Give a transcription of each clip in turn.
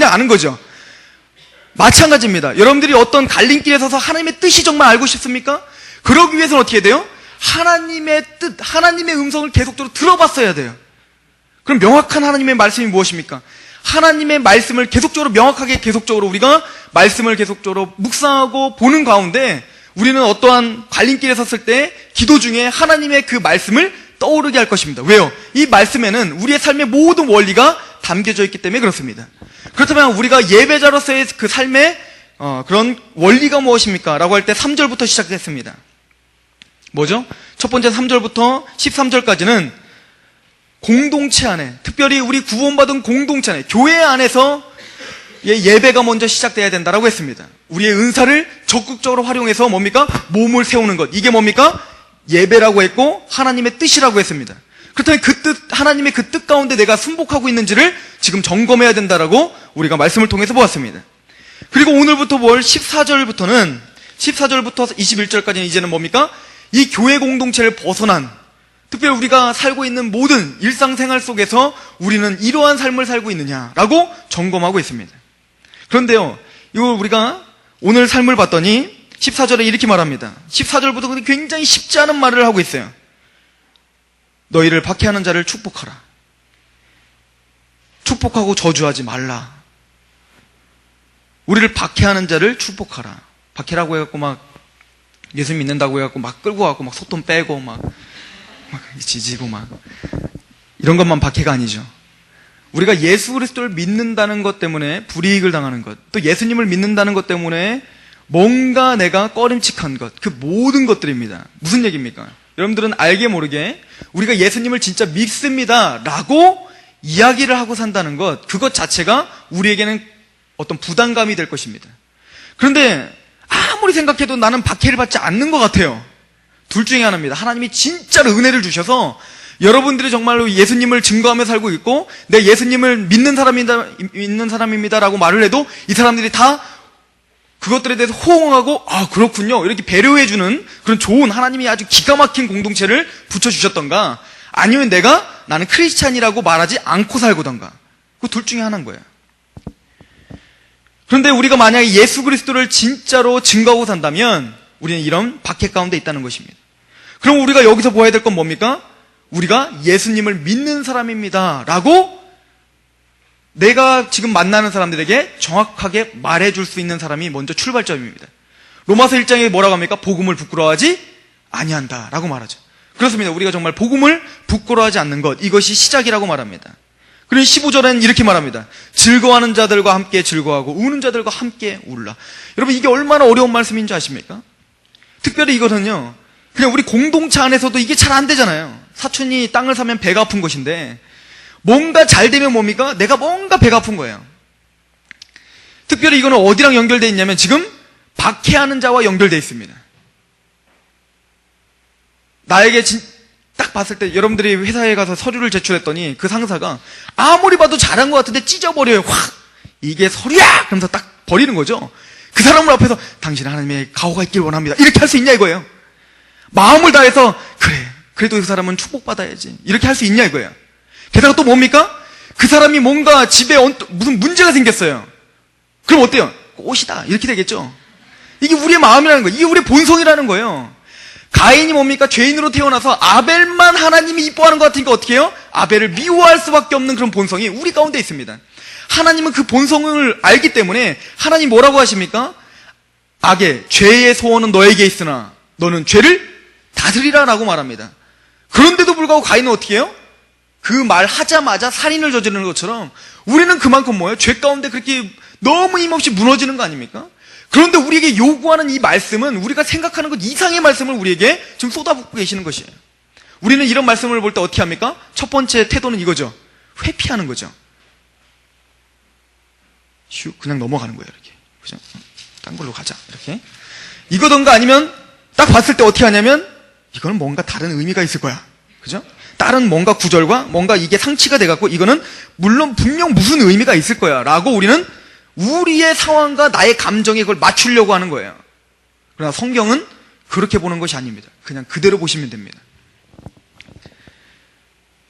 그냥 아는 거죠. 마찬가지입니다. 여러분들이 어떤 갈림길에 서서 하나님의 뜻이 정말 알고 싶습니까? 그러기 위해서는 어떻게 돼요? 하나님의 뜻, 하나님의 음성을 계속적으로 들어봤어야 돼요. 그럼 명확한 하나님의 말씀이 무엇입니까? 하나님의 말씀을 계속적으로 명확하게 계속적으로 우리가 말씀을 계속적으로 묵상하고 보는 가운데 우리는 어떠한 갈림길에 섰을 때 기도 중에 하나님의 그 말씀을 떠오르게 할 것입니다. 왜요? 이 말씀에는 우리의 삶의 모든 원리가 담겨져 있기 때문에 그렇습니다. 그렇다면 우리가 예배자로서의 그 삶의 그런 원리가 무엇입니까? 라고 할 때 3절부터 시작됐습니다. 뭐죠? 첫 번째 3절부터 13절까지는 공동체 안에, 특별히 우리 구원받은 공동체 안에, 교회 안에서 예배가 먼저 시작돼야 된다라고 했습니다. 우리의 은사를 적극적으로 활용해서 뭡니까? 몸을 세우는 것. 이게 뭡니까? 예배라고 했고 하나님의 뜻이라고 했습니다. 그렇다면 그 뜻, 하나님의 그 뜻 가운데 내가 순복하고 있는지를 지금 점검해야 된다라고 우리가 말씀을 통해서 보았습니다. 그리고 오늘부터 뭘 14절부터 21절까지는 이제는 뭡니까? 이 교회 공동체를 벗어난, 특별히 우리가 살고 있는 모든 일상생활 속에서 우리는 이러한 삶을 살고 있느냐라고 점검하고 있습니다. 그런데요, 이거 우리가 오늘 삶을 봤더니 14절에 이렇게 말합니다. 14절부터 굉장히 쉽지 않은 말을 하고 있어요. 너희를 박해하는 자를 축복하라. 축복하고 저주하지 말라. 우리를 박해하는 자를 축복하라. 박해라고 해갖고 막 예수 믿는다고 해갖고 막 끌고 가고 막 소통 빼고 막 지지고 막 이런 것만 박해가 아니죠. 우리가 예수 그리스도를 믿는다는 것 때문에 불이익을 당하는 것, 또 예수님을 믿는다는 것 때문에 뭔가 내가 꺼림칙한 것, 그 모든 것들입니다. 무슨 얘기입니까? 여러분들은 알게 모르게 우리가 예수님을 진짜 믿습니다 라고 이야기를 하고 산다는 것, 그것 자체가 우리에게는 어떤 부담감이 될 것입니다. 그런데 아무리 생각해도 나는 박해를 받지 않는 것 같아요. 둘 중에 하나입니다. 하나님이 진짜로 은혜를 주셔서 여러분들이 정말로 예수님을 증거하며 살고 있고 내 예수님을 믿는 사람입니다 라고 말을 해도 이 사람들이 다 그것들에 대해서 호응하고 그렇군요 이렇게 배려해주는 그런 좋은, 하나님이 아주 기가 막힌 공동체를 붙여주셨던가, 아니면 나는 크리스찬이라고 말하지 않고 살고던가, 그 둘 중에 하나인 거예요. 그런데 우리가 만약에 예수 그리스도를 진짜로 증거하고 산다면 우리는 이런 박해 가운데 있다는 것입니다. 그럼 우리가 여기서 보아야 될 건 뭡니까? 우리가 예수님을 믿는 사람입니다 라고 내가 지금 만나는 사람들에게 정확하게 말해줄 수 있는 사람이 먼저 출발점입니다. 로마서 1장에 뭐라고 합니까? 복음을 부끄러워하지 아니한다 라고 말하죠. 그렇습니다. 우리가 정말 복음을 부끄러워하지 않는 것, 이것이 시작이라고 말합니다. 그리고 15절에는 이렇게 말합니다. 즐거워하는 자들과 함께 즐거워하고 우는 자들과 함께 울라. 여러분, 이게 얼마나 어려운 말씀인지 아십니까? 특별히 이거는요, 그냥 우리 공동체 안에서도 이게 잘 안 되잖아요. 사촌이 땅을 사면 배가 아픈 것인데 뭔가 잘 되면 뭡니까? 내가 뭔가 배가 아픈 거예요. 특별히 이거는 어디랑 연결되어 있냐면 지금 박해하는 자와 연결되어 있습니다. 나에게 딱 봤을 때 여러분들이 회사에 가서 서류를 제출했더니 그 상사가 아무리 봐도 잘한 것 같은데 찢어버려요. 확! 이게 서류야! 그러면서 딱 버리는 거죠. 그 사람을 앞에서 당신 하나님의 가호가 있길 원합니다. 이렇게 할 수 있냐 이거예요. 마음을 다해서 그래도 그 사람은 축복받아야지 이렇게 할 수 있냐 이거예요. 게다가 또 뭡니까? 그 사람이 뭔가 집에 무슨 문제가 생겼어요. 그럼 어때요? 꽃이다 이렇게 되겠죠. 이게 우리의 마음이라는 거예요. 이게 우리의 본성이라는 거예요. 가인이 뭡니까? 죄인으로 태어나서 아벨만 하나님이 이뻐하는 것 같으니까 어떻게 해요? 아벨을 미워할 수밖에 없는 그런 본성이 우리 가운데 있습니다. 하나님은 그 본성을 알기 때문에 하나님 뭐라고 하십니까? 악의 죄의 소원은 너에게 있으나 너는 죄를 다스리라 라고 말합니다. 그런데도 불구하고 가인은 어떻게 해요? 그 말 하자마자 살인을 저지르는 것처럼 우리는 그만큼 뭐예요? 죄 가운데 그렇게 너무 힘없이 무너지는 거 아닙니까? 그런데 우리에게 요구하는 이 말씀은 우리가 생각하는 것 이상의 말씀을 우리에게 지금 쏟아붓고 계시는 것이에요. 우리는 이런 말씀을 볼 때 어떻게 합니까? 첫 번째 태도는 이거죠. 회피하는 거죠. 그냥 넘어가는 거예요. 이렇게. 그죠? 딴 걸로 가자. 이렇게. 이거던가 아니면 딱 봤을 때 어떻게 하냐면 이거는 뭔가 다른 의미가 있을 거야. 그죠? 다른 뭔가 구절과 뭔가 이게 상치가 돼갖고 이거는 물론 분명 무슨 의미가 있을 거야 라고 우리는 우리의 상황과 나의 감정에 그걸 맞추려고 하는 거예요. 그러나 성경은 그렇게 보는 것이 아닙니다. 그냥 그대로 보시면 됩니다.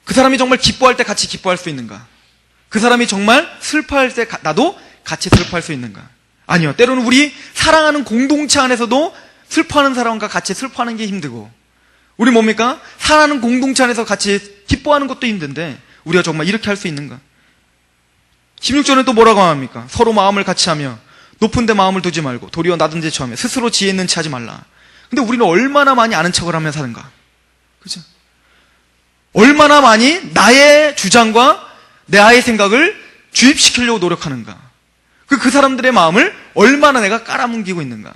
그 사람이 정말 기뻐할 때 같이 기뻐할 수 있는가? 그 사람이 정말 슬퍼할 때 나도 같이 슬퍼할 수 있는가? 아니요. 때로는 우리 사랑하는 공동체 안에서도 슬퍼하는 사람과 같이 슬퍼하는 게 힘들고, 우리 뭡니까? 사랑하는 공동체 안에서 같이 기뻐하는 것도 힘든데 우리가 정말 이렇게 할 수 있는가? 16절은 또 뭐라고 합니까? 서로 마음을 같이 하며 높은 데 마음을 두지 말고 도리어 낮은 데 처하며 스스로 지혜 있는 체 하지 말라. 근데 우리는 얼마나 많이 아는 척을 하며 사는가? 그죠? 얼마나 많이 나의 주장과 나의 생각을 주입시키려고 노력하는가? 그 사람들의 마음을 얼마나 내가 깔아뭉개고 있는가?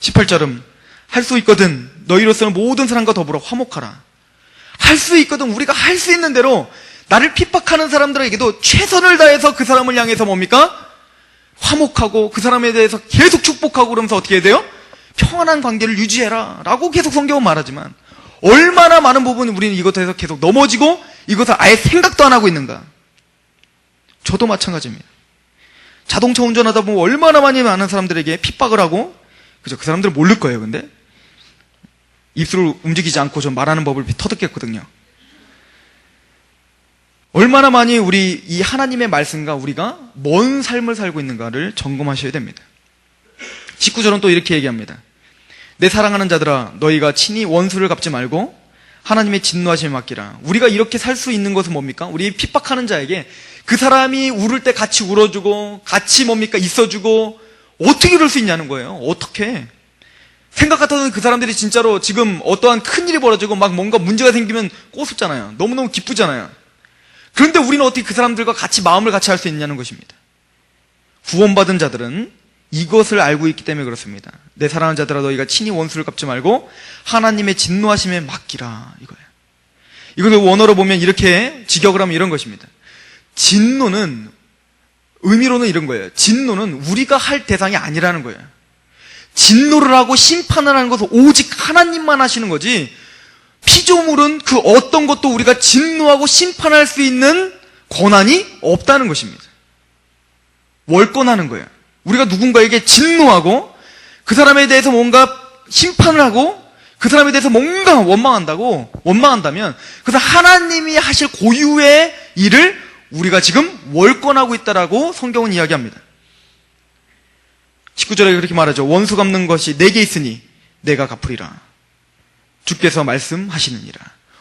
18절은 할 수 있거든 너희로서는 모든 사람과 더불어 화목하라. 할 수 있거든 우리가 할 수 있는 대로 나를 핍박하는 사람들에게도 최선을 다해서 그 사람을 향해서 뭡니까? 화목하고 그 사람에 대해서 계속 축복하고 그러면서 어떻게 해야 돼요? 평안한 관계를 유지해라 라고 계속 성경은 말하지만 얼마나 많은 부분 우리는 이것에 대해서 계속 넘어지고 이것을 아예 생각도 안 하고 있는가? 저도 마찬가지입니다. 자동차 운전하다 보면 얼마나 많은 사람들에게 핍박을 하고, 그죠? 그 사람들은 모를 거예요, 근데. 입술을 움직이지 않고 좀 말하는 법을 터득했거든요. 얼마나 많이 우리 이 하나님의 말씀과 우리가 뭔 삶을 살고 있는가를 점검하셔야 됩니다. 19절은 또 이렇게 얘기합니다. 내 사랑하는 자들아 너희가 친히 원수를 갚지 말고 하나님의 진노하심에 맡기라. 우리가 이렇게 살 수 있는 것은 뭡니까? 우리 핍박하는 자에게 그 사람이 울을 때 같이 울어주고 같이 뭡니까? 있어주고 어떻게 그럴 수 있냐는 거예요. 어떻게? 생각 같아서는 그 사람들이 진짜로 지금 어떠한 큰일이 벌어지고 막 뭔가 문제가 생기면 꼬숩잖아요. 너무너무 기쁘잖아요. 그런데 우리는 어떻게 그 사람들과 같이 마음을 같이 할 수 있냐는 것입니다. 구원받은 자들은 이것을 알고 있기 때문에 그렇습니다. 내 사랑하는 자들아 너희가 친히 원수를 갚지 말고 하나님의 진노하심에 맡기라 이거예요. 이걸 원어로 보면 이렇게 직역을 하면 이런 것입니다. 진노는 의미로는 이런 거예요. 진노는 우리가 할 대상이 아니라는 거예요. 진노를 하고 심판을 하는 것은 오직 하나님만 하시는 거지 피조물은 그 어떤 것도 우리가 진노하고 심판할 수 있는 권한이 없다는 것입니다. 월권하는 거예요. 우리가 누군가에게 진노하고 그 사람에 대해서 뭔가 심판을 하고 그 사람에 대해서 뭔가 원망한다면 그래서 하나님이 하실 고유의 일을 우리가 지금 월권하고 있다라고 성경은 이야기합니다. 19절에 그렇게 말하죠. 원수 갚는 것이 내게 있으니 내가 갚으리라. 주께서 말씀하시느니라.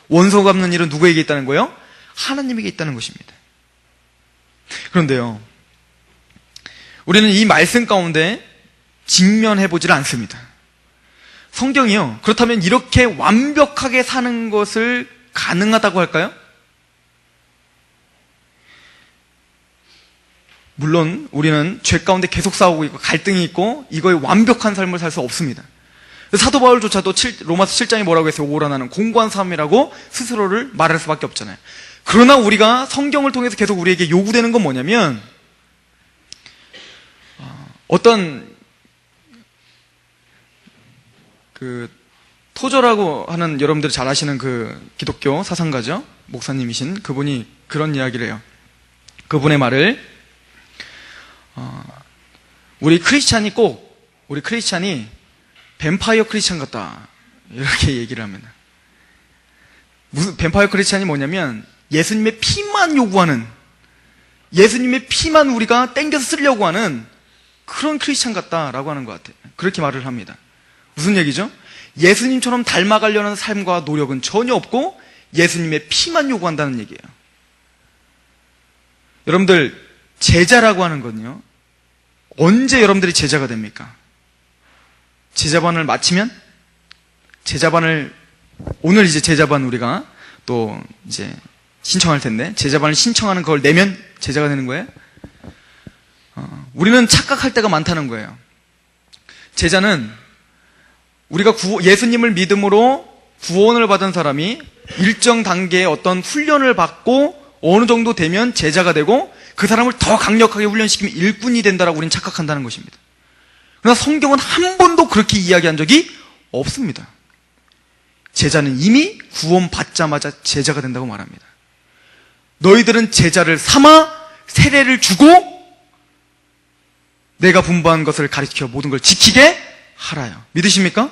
원수 갚는 일은 누구에게 있다는 거예요? 하나님에게 있다는 것입니다. 그런데요, 우리는 이 말씀 가운데 직면해보질 않습니다. 성경이요, 그렇다면 이렇게 완벽하게 사는 것을 가능하다고 할까요? 물론 우리는 죄 가운데 계속 싸우고 있고 갈등이 있고 이거에 완벽한 삶을 살 수 없습니다. 사도 바울조차도 로마서 7장에 뭐라고 했어요? 오라 나는 공고한 삶이라고 스스로를 말할 수밖에 없잖아요. 그러나 우리가 성경을 통해서 계속 우리에게 요구되는 건 뭐냐면 어떤 그 토저라고 하는 여러분들이 잘 아시는 그 기독교 사상가죠, 목사님이신 그분이 그런 이야기를 해요. 그분의 말을 우리 크리스찬이 뱀파이어 크리스찬 같다 이렇게 얘기를 합니다. 무슨 뱀파이어 크리스찬이 뭐냐면 예수님의 피만 요구하는, 예수님의 피만 우리가 땡겨서 쓰려고 하는 그런 크리스찬 같다라고 하는 것 같아요. 그렇게 말을 합니다. 무슨 얘기죠? 예수님처럼 닮아가려는 삶과 노력은 전혀 없고 예수님의 피만 요구한다는 얘기예요. 여러분들, 제자라고 하는 건요, 언제 여러분들이 제자가 됩니까? 제자반을 마치면? 오늘 이제 제자반 우리가 또 이제 신청할 텐데, 제자반을 신청하는 걸 내면 제자가 되는 거예요? 우리는 착각할 때가 많다는 거예요. 제자는 우리가 예수님을 믿음으로 구원을 받은 사람이 일정 단계의 어떤 훈련을 받고 어느 정도 되면 제자가 되고 그 사람을 더 강력하게 훈련시키면 일꾼이 된다라고 우리는 착각한다는 것입니다. 그러나 성경은 한 번도 그렇게 이야기한 적이 없습니다. 제자는 이미 구원받자마자 제자가 된다고 말합니다. 너희들은 제자를 삼아 세례를 주고 내가 분부한 것을 가르쳐 모든 걸 지키게 하라요. 믿으십니까?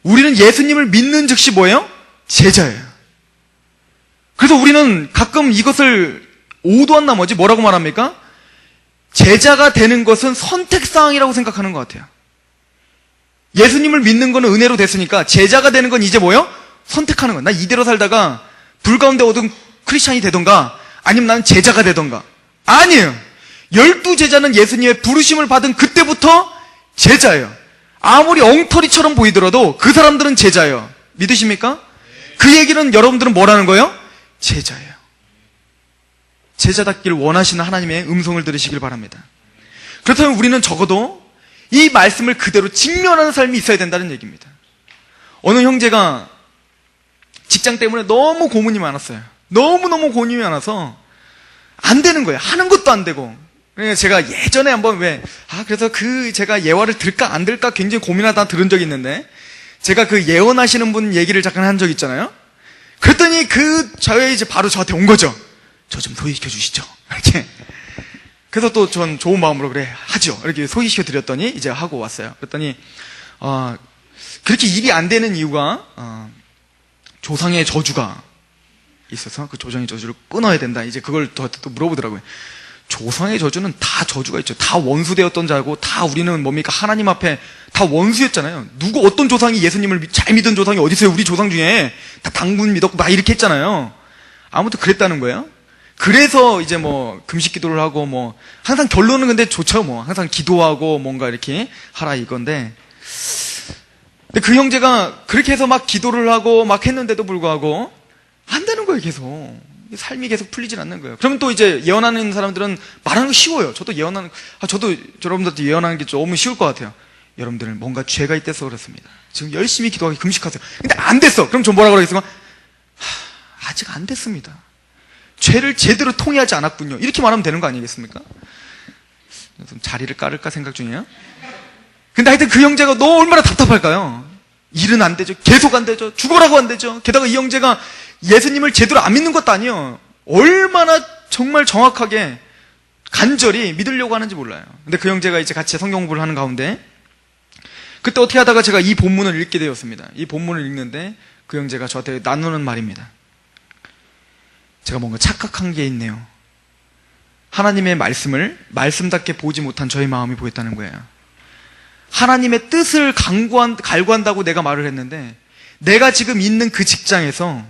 우리는 예수님을 믿는 즉시 뭐예요? 제자예요. 그래서 우리는 가끔 이것을 오도한 나머지 뭐라고 말합니까? 제자가 되는 것은 선택사항이라고 생각하는 것 같아요. 예수님을 믿는 거는 은혜로 됐으니까 제자가 되는 건 이제 뭐요? 선택하는 거야. 나 이대로 살다가 불 가운데 어두운 크리스찬이 되던가 아니면 나는 제자가 되던가. 아니에요. 12제자는 예수님의 부르심을 받은 그때부터 제자예요. 아무리 엉터리처럼 보이더라도 그 사람들은 제자예요. 믿으십니까? 그 얘기는 여러분들은 뭐라는 거예요? 제자예요. 제자답기를 원하시는 하나님의 음성을 들으시길 바랍니다. 그렇다면 우리는 적어도 이 말씀을 그대로 직면하는 삶이 있어야 된다는 얘기입니다. 어느 형제가 직장 때문에 너무 고민이 많았어요. 너무너무 고민이 많아서 안 되는 거예요. 하는 것도 안 되고. 그러니까 제가 예전에 한번 그래서 제가 예화를 들까 안 들까 굉장히 고민하다 들은 적이 있는데, 제가 그 예언하시는 분 얘기를 잠깐 한 적 있잖아요. 그랬더니 저희 이제 바로 저한테 온 거죠. 저 좀 소개시켜 주시죠. 이렇게. 그래서 또 전 좋은 마음으로 그래 하죠. 이렇게 소개시켜 드렸더니 이제 하고 왔어요. 그랬더니 그렇게 일이 안 되는 이유가 조상의 저주가 있어서 그 조상의 저주를 끊어야 된다. 이제 그걸 저한테 또 물어보더라고요. 조상의 저주는 다 저주가 있죠. 다 원수되었던 자고, 다 우리는 뭡니까? 하나님 앞에 다 원수였잖아요. 어떤 조상이 예수님을 잘 믿은 조상이 어디 있어요? 우리 조상 중에 다 당분 믿었고 막 이렇게 했잖아요. 아무튼 그랬다는 거예요. 그래서 이제 금식 기도를 하고 항상 결론은 근데 좋죠. 항상 기도하고 뭔가 이렇게 하라 이건데, 근데 그 형제가 그렇게 해서 막 기도를 하고 막 했는데도 불구하고 안 되는 거예요. 계속 삶이 계속 풀리질 않는 거예요. 그러면 또 이제 예언하는 사람들은 말하는 거 쉬워요. 저도 여러분들한테 예언하는 게 너무 쉬울 것 같아요. 여러분들은 뭔가 죄가 있대서 그렇습니다. 지금 열심히 기도하고 금식하세요. 근데 안 됐어. 그럼 좀 뭐라 그러겠어요? 아직 안 됐습니다. 죄를 제대로 통회하지 않았군요. 이렇게 말하면 되는 거 아니겠습니까? 좀 자리를 깔을까 생각 중이에요. 근데 하여튼 그 형제가 너 얼마나 답답할까요? 일은 안 되죠. 계속 안 되죠. 죽어라고 안 되죠. 게다가 이 형제가 예수님을 제대로 안 믿는 것도 아니에요. 얼마나 정말 정확하게 간절히 믿으려고 하는지 몰라요. 근데 그 형제가 이제 같이 성경 공부를 하는 가운데, 그때 어떻게 하다가 제가 이 본문을 읽게 되었습니다. 이 본문을 읽는데 그 형제가 저한테 나누는 말입니다. 제가 뭔가 착각한 게 있네요. 하나님의 말씀을 말씀답게 보지 못한 저의 마음이 보였다는 거예요. 하나님의 뜻을 갈구한다고 내가 말을 했는데, 내가 지금 있는 그 직장에서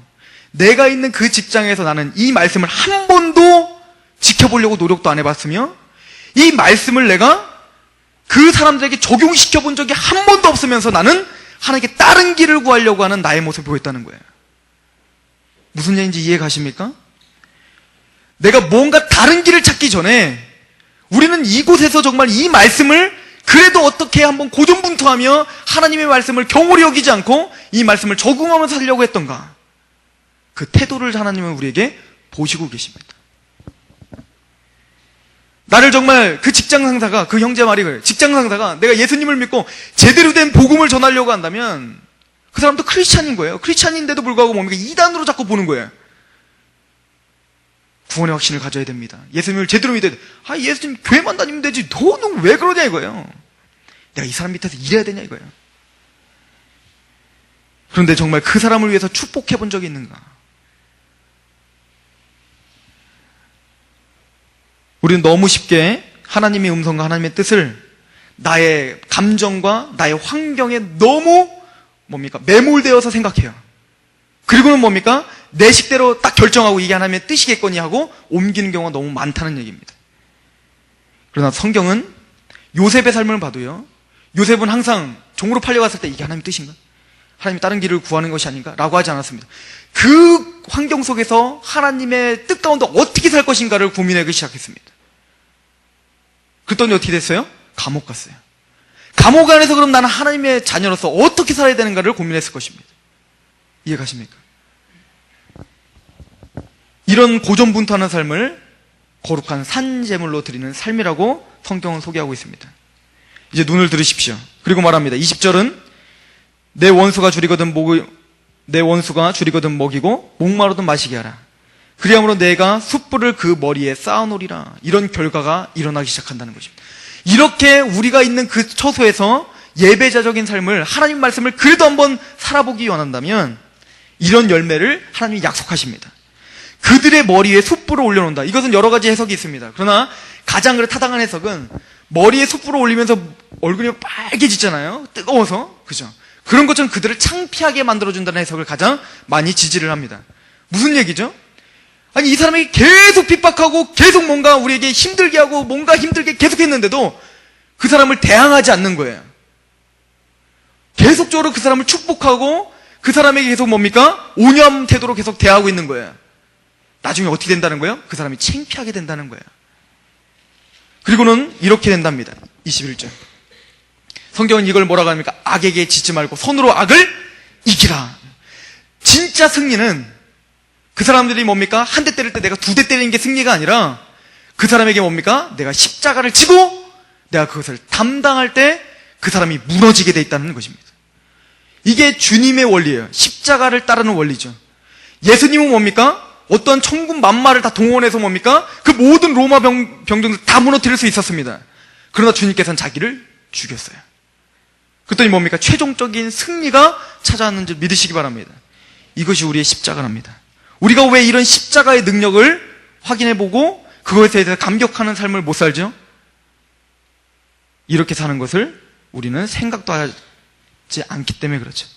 나는 이 말씀을 한 번도 지켜보려고 노력도 안 해봤으며, 이 말씀을 내가 그 사람들에게 적용시켜 본 적이 한 번도 없으면서 나는 하나님께 다른 길을 구하려고 하는 나의 모습을 보였다는 거예요. 무슨 얘기인지 이해 가십니까? 내가 뭔가 다른 길을 찾기 전에 우리는 이곳에서 정말 이 말씀을 그래도 어떻게 한번 고전분투하며 하나님의 말씀을 경홀히 여기지 않고 이 말씀을 적응하면서 살려고 했던가, 그 태도를 하나님은 우리에게 보시고 계십니다. 나를 정말 그 직장 상사가, 그 형제 말이 그래요. 직장 상사가 내가 예수님을 믿고 제대로 된 복음을 전하려고 한다면 그 사람도 크리스찬인 거예요. 크리스찬인데도 불구하고 뭡니까? 이단으로 자꾸 보는 거예요. 구원의 확신을 가져야 됩니다. 예수님을 제대로 믿어야 돼. 예수님 교회만 다니면 되지. 너는 왜 그러냐 이거예요. 내가 이 사람 밑에서 일해야 되냐 이거예요. 그런데 정말 그 사람을 위해서 축복해 본 적이 있는가? 우리는 너무 쉽게 하나님의 음성과 하나님의 뜻을 나의 감정과 나의 환경에 너무 매몰되어서 생각해요. 그리고는 내 식대로 딱 결정하고 이게 하나님의 뜻이겠거니 하고 옮기는 경우가 너무 많다는 얘기입니다. 그러나 성경은 요셉의 삶을 봐도요, 요셉은 항상 종으로 팔려갔을 때 이게 하나님의 뜻인가? 하나님이 다른 길을 구하는 것이 아닌가? 라고 하지 않았습니다. 그 환경 속에서 하나님의 뜻 가운데 어떻게 살 것인가를 고민하기 시작했습니다. 그랬더니 어떻게 됐어요? 감옥 갔어요. 감옥 안에서 그럼 나는 하나님의 자녀로서 어떻게 살아야 되는가를 고민했을 것입니다. 이해 가십니까? 이런 고전분투하는 삶을 거룩한 산제물로 드리는 삶이라고 성경은 소개하고 있습니다. 이제 눈을 들으십시오. 그리고 말합니다. 20절은 내 원수가 줄이거든 먹이고 목마르든 마시게 하라. 그리함으로 내가 숯불을 그 머리에 쌓아놓으리라. 이런 결과가 일어나기 시작한다는 것입니다. 이렇게 우리가 있는 그 처소에서 예배자적인 삶을, 하나님 말씀을 그래도 한번 살아보기 원한다면 이런 열매를 하나님이 약속하십니다. 그들의 머리 위에 숯불을 올려놓는다. 이것은 여러 가지 해석이 있습니다. 그러나 가장 타당한 해석은 머리에 숯불을 올리면서 얼굴이 빨개지잖아요. 뜨거워서. 그죠? 그런 것처럼 그들을 창피하게 만들어준다는 해석을 가장 많이 지지를 합니다. 무슨 얘기죠? 아니, 이 사람이 계속 핍박하고 계속 뭔가 우리에게 힘들게 하고 뭔가 힘들게 계속 했는데도 그 사람을 대항하지 않는 거예요. 계속적으로 그 사람을 축복하고 그 사람에게 계속 뭡니까? 오념 태도로 계속 대하고 있는 거예요. 나중에 어떻게 된다는 거예요? 그 사람이 창피하게 된다는 거예요. 그리고는 이렇게 된답니다. 21절. 성경은 이걸 뭐라고 합니까? 악에게 지지 말고 손으로 악을 이기라. 진짜 승리는 그 사람들이 뭡니까? 한 대 때릴 때 내가 두 대 때리는 게 승리가 아니라 그 사람에게 뭡니까? 내가 십자가를 지고 내가 그것을 담당할 때 그 사람이 무너지게 돼 있다는 것입니다. 이게 주님의 원리예요. 십자가를 따르는 원리죠. 예수님은 뭡니까? 어떤 천군 만마를 다 동원해서 뭡니까? 그 모든 로마 병정들 다 무너뜨릴 수 있었습니다. 그러나 주님께서는 자기를 죽였어요. 그랬더니 뭡니까? 최종적인 승리가 찾아왔는 줄 믿으시기 바랍니다. 이것이 우리의 십자가랍니다. 우리가 왜 이런 십자가의 능력을 확인해보고 그것에 대해서 감격하는 삶을 못 살죠? 이렇게 사는 것을 우리는 생각도 하지 않기 때문에 그렇죠.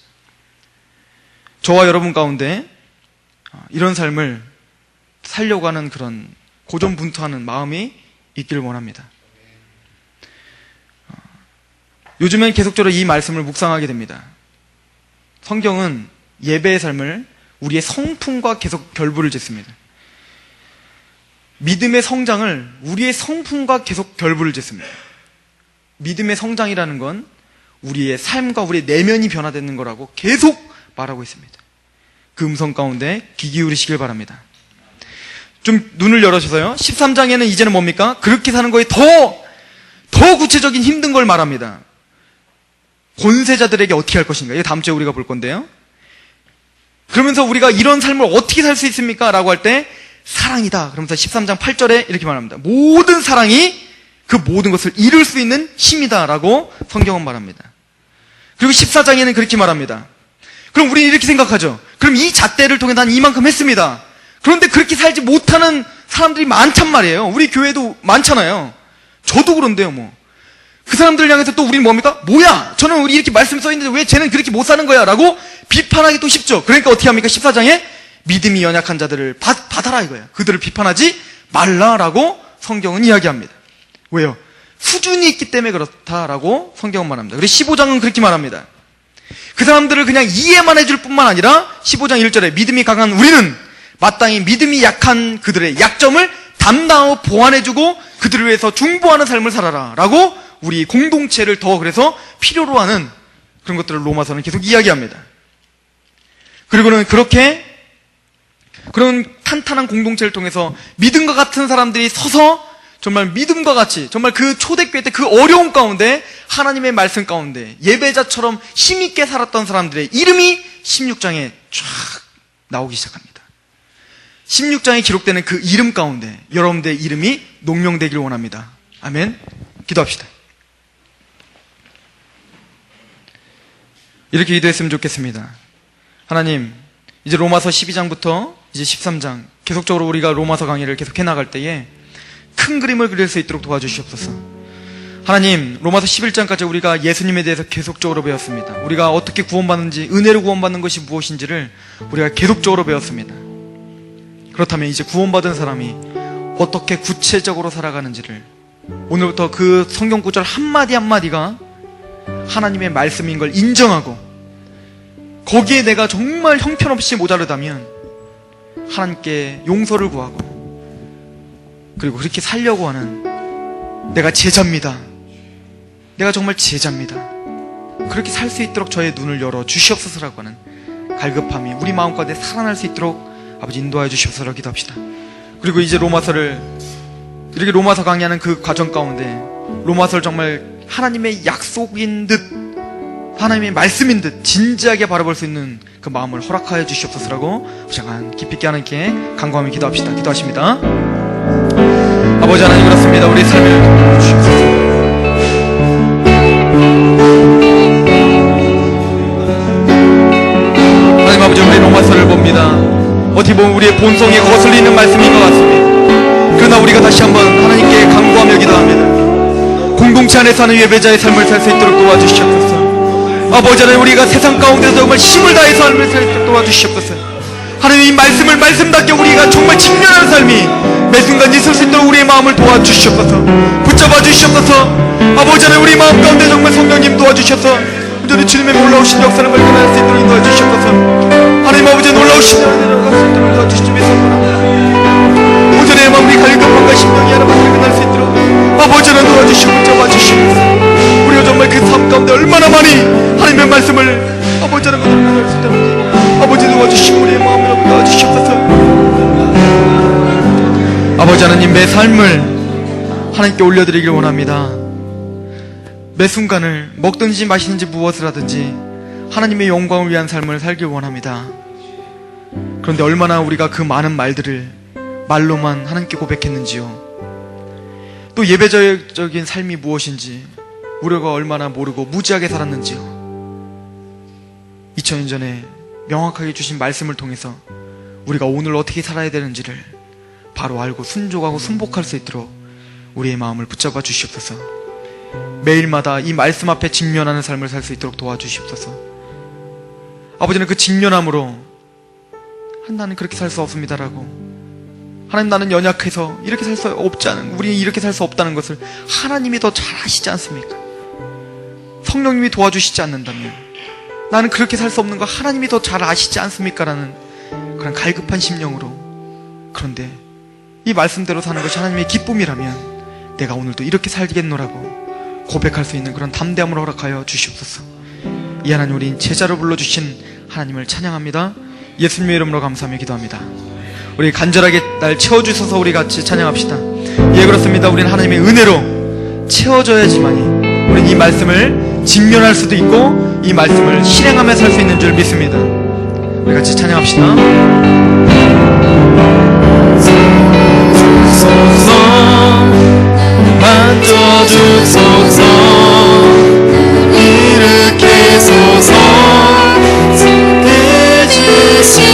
저와 여러분 가운데 이런 삶을 살려고 하는 그런 고전분투하는 마음이 있기를 원합니다. 요즘엔 계속적으로 이 말씀을 묵상하게 됩니다. 성경은 예배의 삶을 우리의 성품과 계속 결부를 짓습니다. 믿음의 성장을 우리의 성품과 계속 결부를 짓습니다. 믿음의 성장이라는 건 우리의 삶과 우리의 내면이 변화되는 거라고 계속 말하고 있습니다. 그 음성 가운데 귀 기울이시길 바랍니다. 좀 눈을 열어주세요. 13장에는 이제는 뭡니까? 그렇게 사는 거에 더 구체적인 힘든 걸 말합니다. 권세자들에게 어떻게 할 것인가? 이게 다음 주에 우리가 볼 건데요. 그러면서 우리가 이런 삶을 어떻게 살 수 있습니까? 라고 할 때 사랑이다. 그러면서 13장 8절에 이렇게 말합니다. 모든 사랑이 그 모든 것을 이룰 수 있는 힘이다 라고 성경은 말합니다. 그리고 14장에는 그렇게 말합니다. 그럼 우리는 이렇게 생각하죠. 그럼 이 잣대를 통해 난 이만큼 했습니다. 그런데 그렇게 살지 못하는 사람들이 많단 말이에요. 우리 교회도 많잖아요. 저도 그런데요 뭐. 그 사람들을 향해서 또 우리는 뭡니까? 뭐야, 저는 우리 이렇게 말씀 써있는데 왜 쟤는 그렇게 못 사는 거야 라고 비판하기 또 쉽죠. 그러니까 어떻게 합니까? 14장에 믿음이 연약한 자들을 받아라 이거예요. 그들을 비판하지 말라라고 성경은 이야기합니다. 왜요? 수준이 있기 때문에 그렇다라고 성경은 말합니다. 그리고 15장은 그렇게 말합니다. 그 사람들을 그냥 이해만 해줄 뿐만 아니라 15장 1절에 믿음이 강한 우리는 마땅히 믿음이 약한 그들의 약점을 담당하고 보완해주고 그들을 위해서 중보하는 삶을 살아라 라고 우리 공동체를 더 그래서 필요로 하는 그런 것들을 로마서는 계속 이야기합니다. 그리고는 그런 탄탄한 공동체를 통해서 믿음과 같은 사람들이 서서 정말 믿음과 같이 정말 그 초대교회 때 그 어려운 가운데 하나님의 말씀 가운데 예배자처럼 힘있게 살았던 사람들의 이름이 16장에 쫙 나오기 시작합니다. 16장에 기록되는 그 이름 가운데 여러분들의 이름이 농명되길 원합니다. 아멘. 기도합시다. 이렇게 기도했으면 좋겠습니다. 하나님, 이제 로마서 12장부터 이제 13장 계속적으로 우리가 로마서 강의를 계속 해나갈 때에 큰 그림을 그릴 수 있도록 도와주시옵소서. 하나님, 로마서 11장까지 우리가 예수님에 대해서 계속적으로 배웠습니다. 우리가 어떻게 구원받는지, 은혜로 구원받는 것이 무엇인지를 우리가 계속적으로 배웠습니다. 그렇다면 이제 구원받은 사람이 어떻게 구체적으로 살아가는지를 오늘부터 그 성경 구절 한마디 한마디가 하나님의 말씀인 걸 인정하고 거기에 내가 정말 형편없이 모자르다면 하나님께 용서를 구하고 그리고 그렇게 살려고 하는 내가 제자입니다. 내가 정말 제자입니다. 그렇게 살 수 있도록 저의 눈을 열어 주시옵소서라고 하는 갈급함이 우리 마음 가운데 살아날 수 있도록 아버지 인도하여 주시옵소서 기도합시다. 그리고 이제 로마서를 이렇게 로마서 강의하는 그 과정 가운데 로마서를 정말 하나님의 약속인 듯 하나님의 말씀인 듯 진지하게 바라볼 수 있는 그 마음을 허락하여 주시옵소서라고 잠깐 깊이 있게 하나님께 간구하며 기도합시다. 기도하십니다. 아버지 하나님, 그렇습니다. 우리의 삶을 주시옵소서. 하나님 아버지, 우리 로마서를 봅니다. 어떻게 보면 우리의 본성에 거슬리는 말씀인 것 같습니다. 그러나 우리가 다시 한번 하나님께 간구하며 기도합니다. 공동체 안에 사는 예배자의 삶을 살 수 있도록 도와주시옵소서. 아버지 하나님, 우리가 세상 가운데서 정말 힘을 다해서 삶을 살 수 있도록 도와주시옵소서. 하나님, 이 말씀을 말씀답게 우리가 정말 직면하는 삶이 매 순간 있을 수 있도록 우리의 마음을 도와주시옵소서. 붙잡아 주시옵소서. 아버지 하나님, 우리 마음 가운데 정말 성령님 도와주셔서 온전히 주님의 놀라우신 역사를 발견할 수 있도록 도와주시옵소서. 하나님 아버지, 놀라우신 은혜를 갈 수 있도록 도와주시옵소서. 오전에 마음이 갈급함과 심령이 하나만 발견할 수 있도록 아버지 하나님 도와주시고 붙잡아 주시옵소서. 우리가 정말 그 삶 가운데 얼마나 많이 하나님의 말씀을 아버지 하나님 발견할 수 있다는지 아버지 도와주시고 우리의 마음을 도와주시옵소서. 아버지 하나님, 매 삶을 하나님께 올려드리기를 원합니다. 매 순간을 먹든지 마시든지 무엇을 하든지 하나님의 영광을 위한 삶을 살길 원합니다. 그런데 얼마나 우리가 그 많은 말들을 말로만 하나님께 고백했는지요. 또 예배적인 삶이 무엇인지 우리가 얼마나 모르고 무지하게 살았는지요. 2000년 전에 명확하게 주신 말씀을 통해서 우리가 오늘 어떻게 살아야 되는지를 바로 알고 순종하고 순복할 수 있도록 우리의 마음을 붙잡아 주시옵소서. 매일마다 이 말씀 앞에 직면하는 삶을 살 수 있도록 도와주시옵소서. 아버지는 그 직면함으로 나는 그렇게 살 수 없습니다라고, 하나님 나는 연약해서 이렇게 살 수 없지 않은, 우리는 이렇게 살 수 없다는 것을 하나님이 더 잘 아시지 않습니까? 성령님이 도와주시지 않는다면 나는 그렇게 살 수 없는 거 하나님이 더 잘 아시지 않습니까? 라는 그런 갈급한 심령으로, 그런데 이 말씀대로 사는 것이 하나님의 기쁨이라면 내가 오늘도 이렇게 살겠노라고 고백할 수 있는 그런 담대함을 허락하여 주시옵소서. 이 하나님, 우린 제자로 불러주신 하나님을 찬양합니다. 예수님의 이름으로 감사하며 기도합니다. 우리 간절하게 날 채워주셔서 우리 같이 찬양합시다. 예, 그렇습니다. 우리는 하나님의 은혜로 채워져야지만이 우리는 이 말씀을 직면할 수도 있고 이 말씀을 실행하며 살 수 있는 줄 믿습니다. 우리 같이 찬양합시다. 만져주소서, 일으키소서, 해주시라.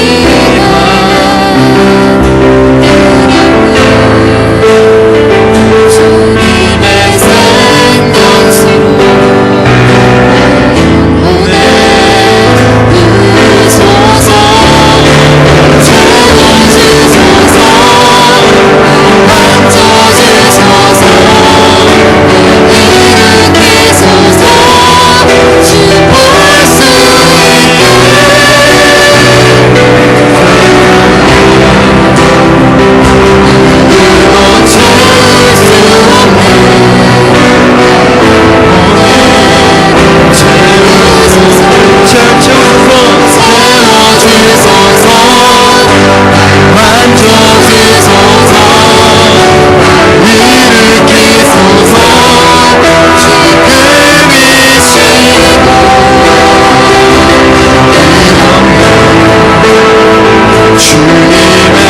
주님의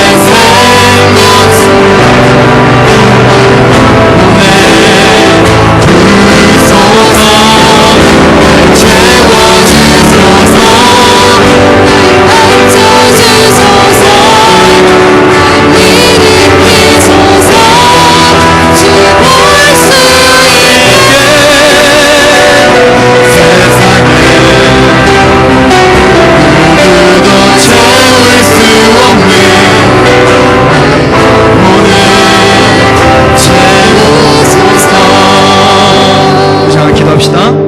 생명수로 보내주소서, 채워주소서, 만져주소서, 기도합시다.